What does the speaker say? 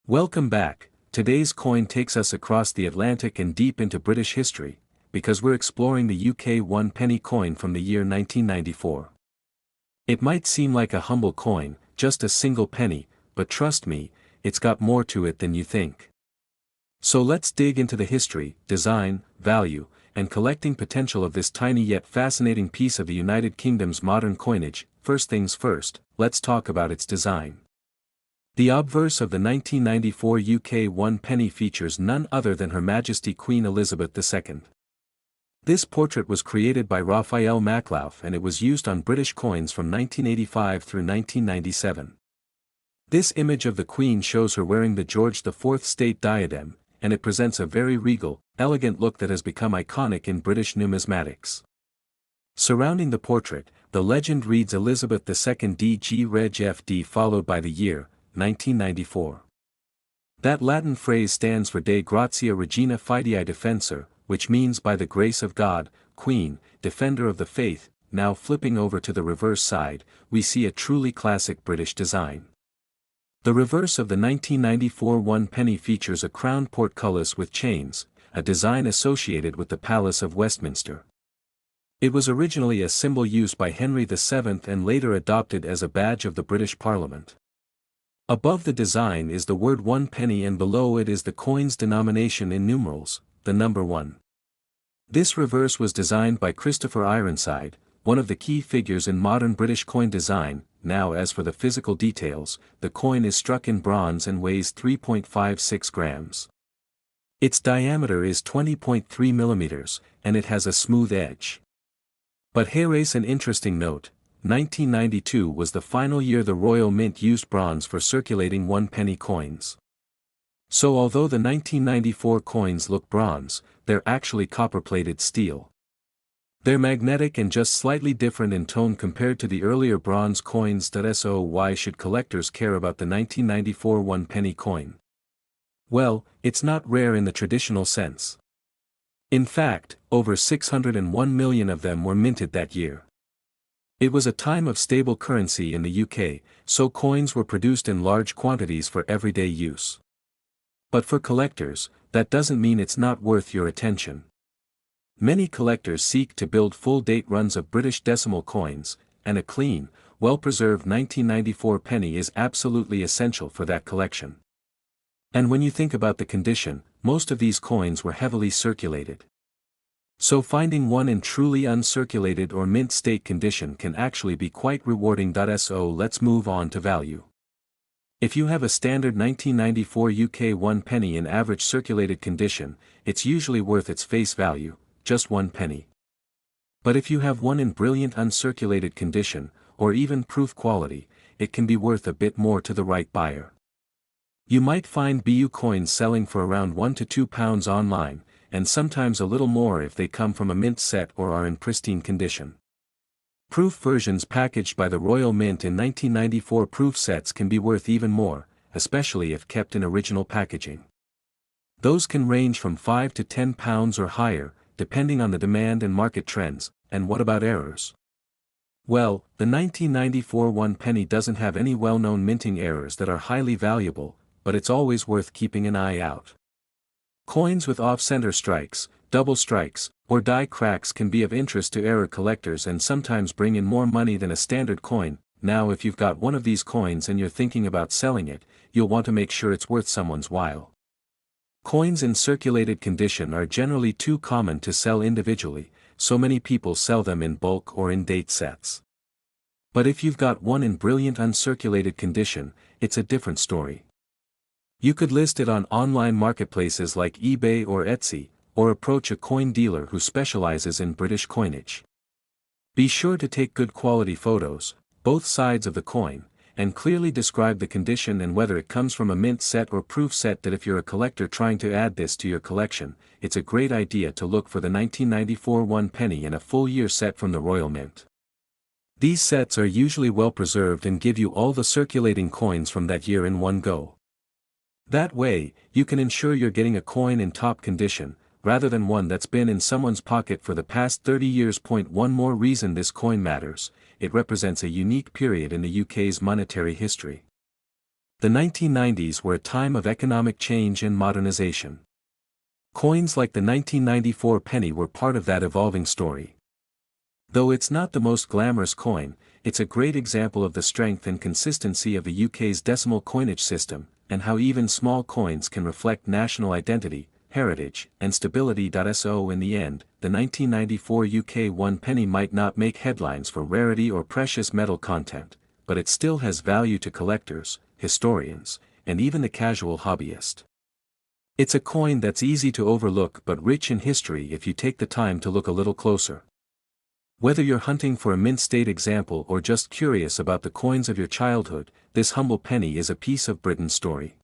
Welcome back. Today's coin takes us across the Atlantic and deep into British history, because we're exploring the UK 1 penny coin from the year 1994. It might seem like a humble coin, just a single penny, but trust me, it's got more to it than you think. So let's dig into the history, design, value, and collecting potential of this tiny yet fascinating piece of the United Kingdom's modern coinage. First things first, let's talk about its design. The obverse of the 1994 UK 1 penny features none other than Her Majesty Queen Elizabeth II. This portrait was created by Raphael Maklauf and it was used on British coins from 1985 through 1997. This image of the Queen shows her wearing the George IV state diadem, and it presents a very regal, elegant look that has become iconic in British numismatics. Surrounding the portrait, the legend reads Elizabeth II DG Reg FD followed by the year, 1994. That Latin phrase stands for De Gratia Regina Fidei Defensor, which means by the grace of God, Queen, Defender of the Faith. Now flipping over to the reverse side, we see a truly classic British design. The reverse of the 1994 1 penny features a crowned portcullis with chains, a design associated with the Palace of Westminster. It was originally a symbol used by Henry VII and later adopted as a badge of the British Parliament. Above the design is the word 1 penny and below it is the coin's denomination in numerals, the number 1. This reverse was designed by Christopher Ironside, one of the key figures in modern British coin design. Now as for the physical details, the coin is struck in bronze and weighs 3.56 grams. Its diameter is 20.3 millimeters, and it has a smooth edge. But here's an interesting note. 1992 was the final year the Royal Mint used bronze for circulating 1 penny coins. So although the 1994 coins look bronze, they're actually copper-plated steel. They're magnetic and just slightly different in tone compared to the earlier bronze coins. So why should collectors care about the 1994 1 penny coin? Well, it's not rare in the traditional sense. In fact, over 601 million of them were minted that year. It was a time of stable currency in the UK, so coins were produced in large quantities for everyday use. But for collectors, that doesn't mean it's not worth your attention. Many collectors seek to build full-date runs of British decimal coins, and a clean, well-preserved 1994 penny is absolutely essential for that collection. And when you think about the condition, most of these coins were heavily circulated. So finding one in truly uncirculated or mint state condition can actually be quite rewarding. So let's move on to value. If you have a standard 1994 UK 1 penny in average circulated condition, it's usually worth its face value, just 1 penny. But if you have one in brilliant uncirculated condition, or even proof quality, it can be worth a bit more to the right buyer. You might find BU coins selling for around £1 to £2 online, and sometimes a little more if they come from a mint set or are in pristine condition. Proof versions packaged by the Royal Mint in 1994 proof sets can be worth even more, especially if kept in original packaging. Those can range from £5 to £10 or higher, depending on the demand and market trends. And what about errors? Well, the 1994 1 penny doesn't have any well-known minting errors that are highly valuable, but it's always worth keeping an eye out. Coins with off-center strikes, double strikes, or die cracks can be of interest to error collectors and sometimes bring in more money than a standard coin. Now if you've got one of these coins and you're thinking about selling it, you'll want to make sure it's worth someone's while. Coins in circulated condition are generally too common to sell individually, so many people sell them in bulk or in date sets. But if you've got one in brilliant uncirculated condition, it's a different story. You could list it on online marketplaces like eBay or Etsy, or approach a coin dealer who specializes in British coinage. Be sure to take good quality photos, both sides of the coin, and clearly describe the condition and whether it comes from a mint set or proof set. That if you're a collector trying to add this to your collection, it's a great idea to look for the 1994 1 penny in a full year set from the Royal Mint. These sets are usually well preserved and give you all the circulating coins from that year in one go. That way, you can ensure you're getting a coin in top condition, rather than one that's been in someone's pocket for the past 30 years. One more reason this coin matters: it represents a unique period in the UK's monetary history. The 1990s were a time of economic change and modernization. Coins like the 1994 penny were part of that evolving story. Though it's not the most glamorous coin, it's a great example of the strength and consistency of the UK's decimal coinage system, and how even small coins can reflect national identity, heritage, and stability. So in the end, the 1994 UK 1 penny might not make headlines for rarity or precious metal content, but it still has value to collectors, historians, and even the casual hobbyist. It's a coin that's easy to overlook but rich in history if you take the time to look a little closer. Whether you're hunting for a mint state example or just curious about the coins of your childhood, this humble penny is a piece of Britain's story.